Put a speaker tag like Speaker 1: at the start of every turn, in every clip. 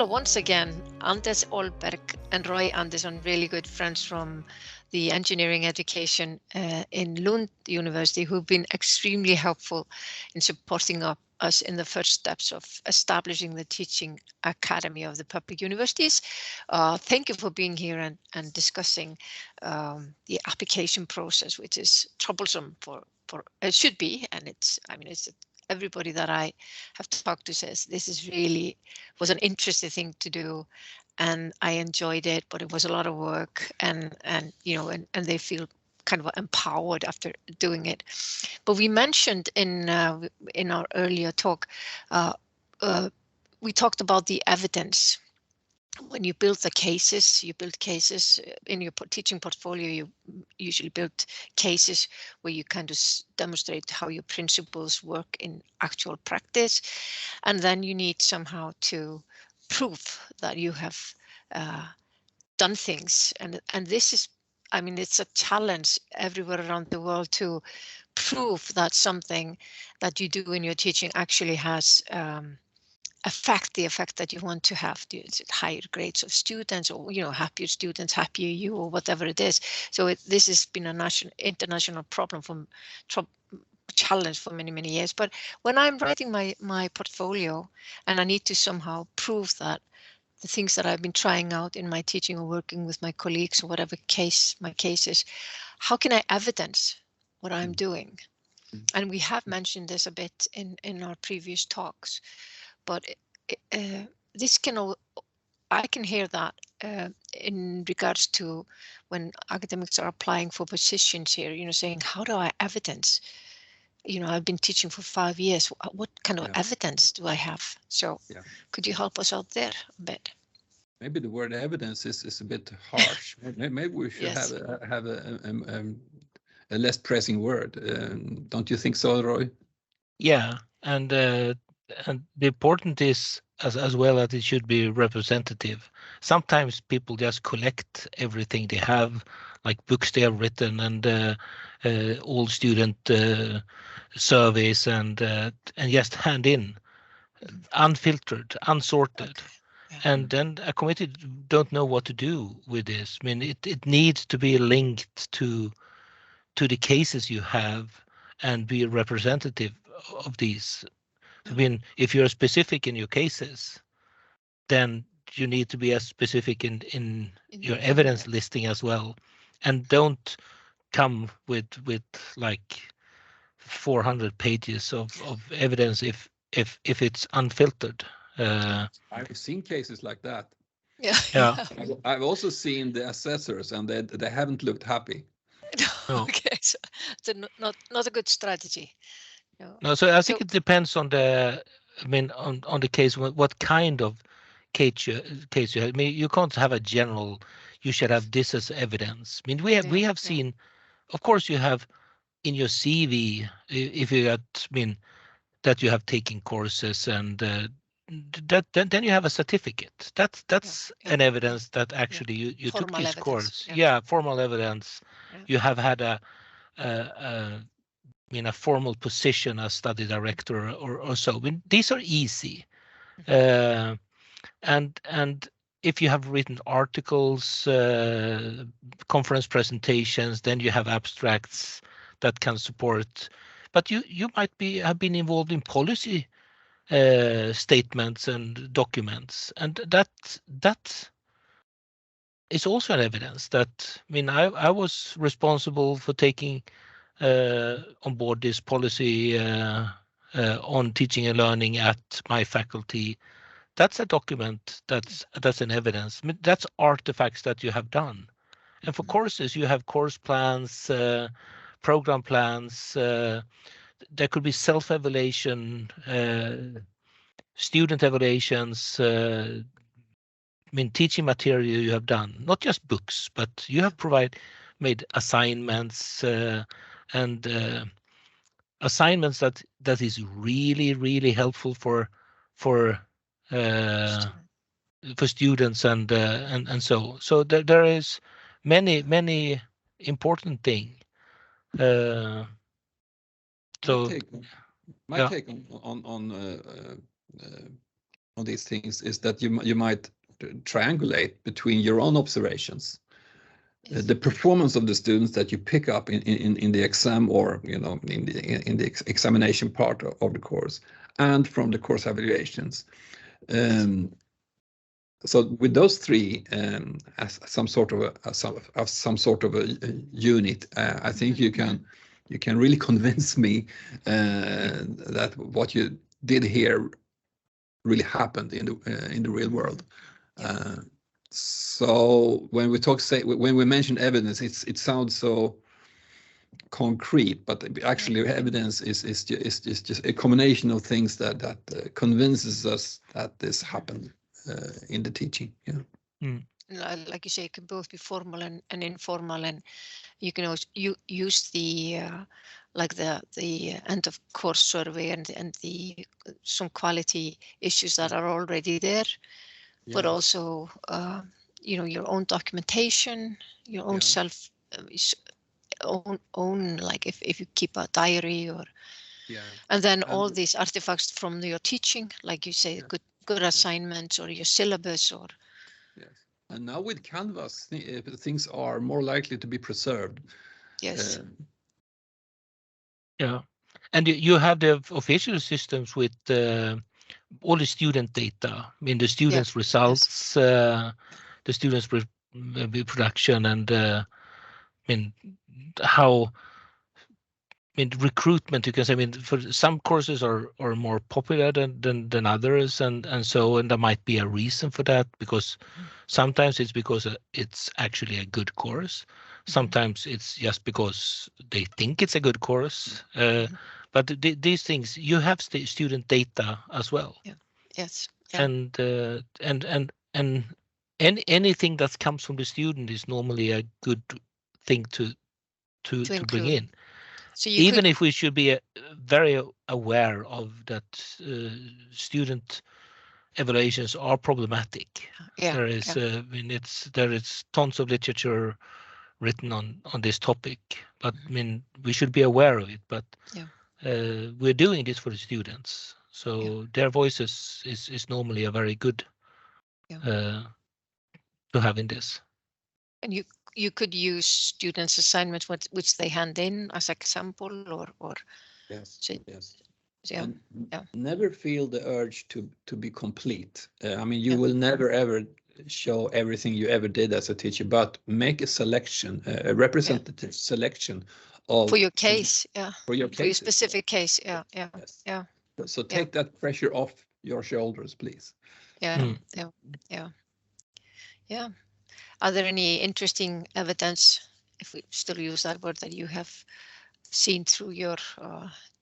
Speaker 1: Well, once again, Anders Ahlberg and Roy Andersson, really good friends from the engineering education in Lund University, who've been extremely helpful in supporting us in the first steps of establishing the teaching academy of the public universities. Thank you for being here and discussing the application process, which is troublesome for it should be, and it's everybody that I have talked to says this is really was an interesting thing to do, and I enjoyed it, but it was a lot of work, and they feel kind of empowered after doing it. But we mentioned in our earlier talk, we talked about the evidence. When you build cases in your teaching portfolio, you usually build cases where you kind of demonstrate how your principles work in actual practice. And then you need somehow to prove that you have done things. And this is, it's a challenge everywhere around the world to prove that something that you do in your teaching actually has the effect that you want to have. Is it higher grades of students, or happier students, happier you, or whatever it is. So this has been a international problem challenge for many years. But when I'm writing my portfolio and I need to somehow prove that the things that I've been trying out in my teaching or working with my colleagues or whatever my case is, how can I evidence what I'm doing? And we have mentioned this a bit in our previous talks. But I can hear that in regards to when academics are applying for positions here, saying, how do I evidence? I've been teaching for 5 years. What kind of evidence do I have? So could you help us out there a bit?
Speaker 2: Maybe the word evidence is a bit harsh. Maybe we should have a less pressing word. Don't you think so, Roy?
Speaker 3: Yeah, and the important is as well that it should be representative. Sometimes people just collect everything they have, like books they have written and all student surveys and just hand in, unfiltered, unsorted. And then a committee don't know what to do with this. It needs to be linked to the cases you have and be representative of these. If you're specific in your cases, then you need to be as specific in your evidence listing as well, and don't come with like 400 pages of evidence if it's unfiltered.
Speaker 2: I've seen cases like that.
Speaker 1: Yeah.
Speaker 2: I've also seen the assessors, and they haven't looked happy.
Speaker 1: No. Okay, so it's not a good strategy.
Speaker 3: No, so I think it depends on the on the case, what kind of case you have. You can't have a general, you should have this as evidence. We have seen, of course, you have in your CV, if you got, that you have taken courses and then you have a certificate. That's an evidence that actually you took this evidence. Course. Yeah, formal evidence. Yeah. You have had a formal position as study director or so. These are easy. And if you have written articles, conference presentations, then you have abstracts that can support. But you might have been involved in policy statements and documents, and that is also an evidence that I was responsible for taking on board this policy on teaching and learning at my faculty. That's a document. That's an evidence. That's artifacts that you have done. And for courses, you have course plans, program plans. There could be self-evaluation, student evaluations. Teaching material you have done, not just books, but you have made assignments and assignments that is really helpful for students and so there is many important thing.
Speaker 2: My take on on these things is that you might triangulate between your own observations, the performance of the students that you pick up in the exam, or in the examination part of the course, and from the course evaluations. So with those three as some sort of a unit, I think you can really convince me that what you did here really happened in the real world. So when we mention evidence, it sounds so concrete, but actually evidence is just a combination of things that convinces us that this happened in the teaching.
Speaker 1: Like you say, it can both be formal and informal, and you can also use the like the end of course survey and some quality issues that are already there, but also your own documentation, your own self own like if you keep a diary, or and then all these artifacts from your teaching, like you say, good assignments or your syllabus, or
Speaker 2: and now with Canvas things are more likely to be preserved.
Speaker 3: And you have the official systems with all the student data. I mean, the students' results, the students' production, and I mean how. I mean, recruitment, you can say. I mean, for some courses are more popular than others, and there might be a reason for that, because sometimes it's because it's actually a good course. Sometimes it's just because they think it's a good course. But these things, you have student data as well. And anything that comes from the student is normally a good thing to bring in. So even if we should be very aware of that student evaluations are problematic. There is I mean, there is tons of literature written on this topic, but I mean, we should be aware of it. But we're doing this for the students, so their voices is normally a very good to have in this.
Speaker 1: And you could use students' assignments which they hand in as example, or
Speaker 2: never feel the urge to be complete. I mean, you will never ever show everything you ever did as a teacher, but make a selection, a representative selection of
Speaker 1: for your case,
Speaker 2: for your
Speaker 1: specific case.
Speaker 2: So take that pressure off your shoulders, please.
Speaker 1: Are there any interesting evidence, if we still use that word, that you have seen through your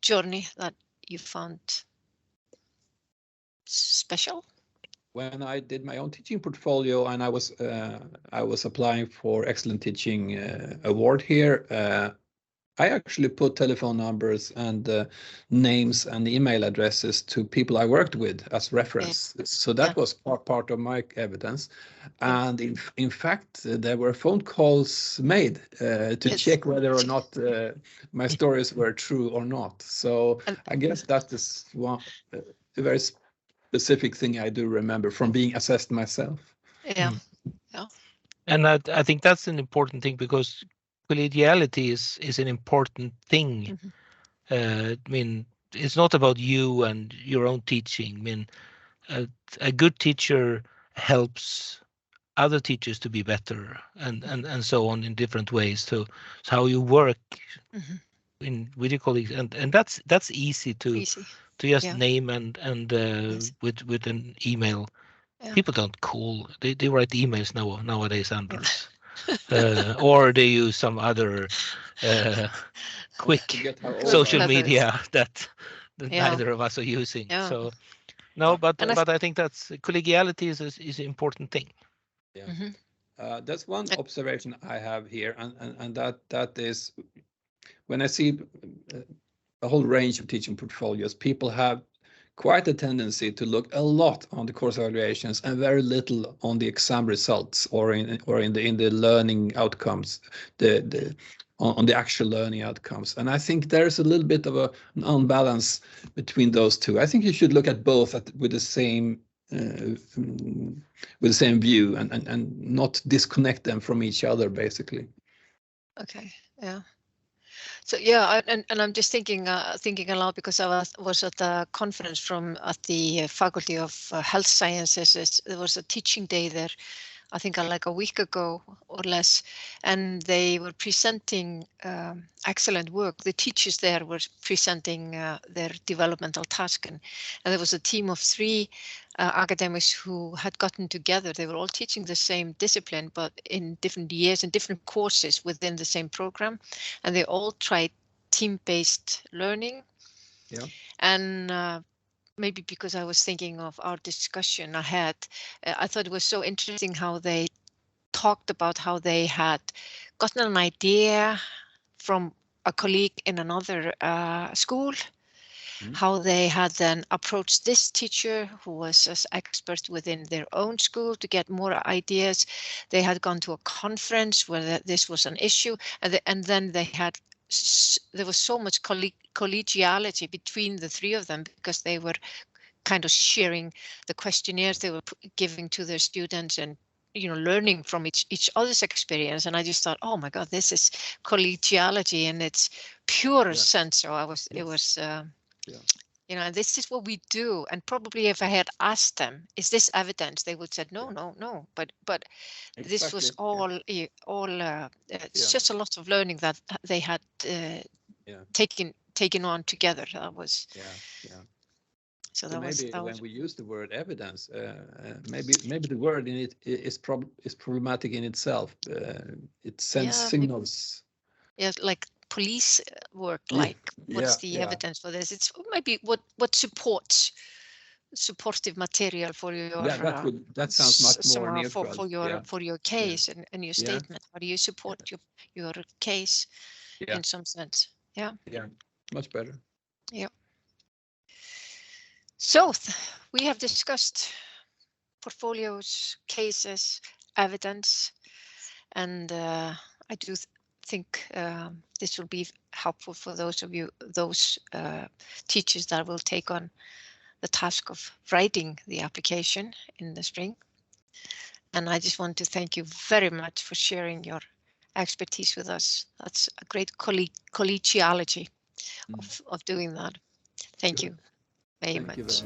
Speaker 1: journey that you found special?
Speaker 2: When I did my own teaching portfolio and I was applying for Excellent Teaching Award here, I actually put telephone numbers and names and email addresses to people I worked with as reference. So that was part of my evidence. And in fact, there were phone calls made to check whether or not my stories were true or not. So I guess that is a very specific thing I do remember from being assessed myself.
Speaker 3: And I think that's an important thing, because collegiality is an important thing. I mean, it's not about you and your own teaching. I mean, a good teacher helps other teachers to be better, and so on, in different ways. So how you work with your colleagues, and that's easy to just name and with an email. People don't call; they write emails nowadays, Anders. Or they use some other quick social media that neither of us are using. So no, but I think that's collegiality is an important thing.
Speaker 2: That's one observation I have here, and that is when I see a whole range of teaching portfolios, people have quite a tendency to look a lot on the course evaluations and very little on the exam results or in the learning outcomes, on the actual learning outcomes. And I think there's a little bit of an unbalance between those two. I think you should look at both with the same with the same view and not disconnect them from each other, basically.
Speaker 1: Okay, yeah. So yeah, and I'm just thinking aloud because I was at a conference at the Faculty of Health Sciences. There was a teaching day there, I think like a week ago or less, and they were presenting excellent work. The teachers there were presenting their developmental task, and there was a team of 3 academics who had gotten together. They were all teaching the same discipline, but in different years and different courses within the same program, and they all tried team-based learning.
Speaker 2: Yeah.
Speaker 1: And maybe because I was thinking of our discussion ahead, I thought it was so interesting how they talked about how they had gotten an idea from a colleague in another school, how they had then approached this teacher who was as expert within their own school to get more ideas. They had gone to a conference where this was an issue, and then there was so much collegiality between the 3 of them, because they were kind of sharing the questionnaires they were giving to their students, and learning from each other's experience. And I just thought, oh my God, this is collegiality in its purest sense. So it was this is what we do. And probably if I had asked them, is this evidence, they would said no. But exactly. This was all just a lot of learning that they had taken on together. That was So that
Speaker 2: when we use the word evidence, maybe the word in it is problematic in itself. It sends signals.
Speaker 1: Yeah, like police work. Like, what's the evidence for this? It's maybe what supports supportive material for your.
Speaker 2: That sounds much more neutral
Speaker 1: for your case and your statement. How do you support your case in some sense? Yeah,
Speaker 2: much better.
Speaker 1: Yeah. So we have discussed portfolios, cases, evidence, and I do think this will be helpful for those of you, teachers that will take on the task of writing the application in the spring. And I just want to thank you very much for sharing your expertise with us. That's a great collegiality of doing that. Thank you very much.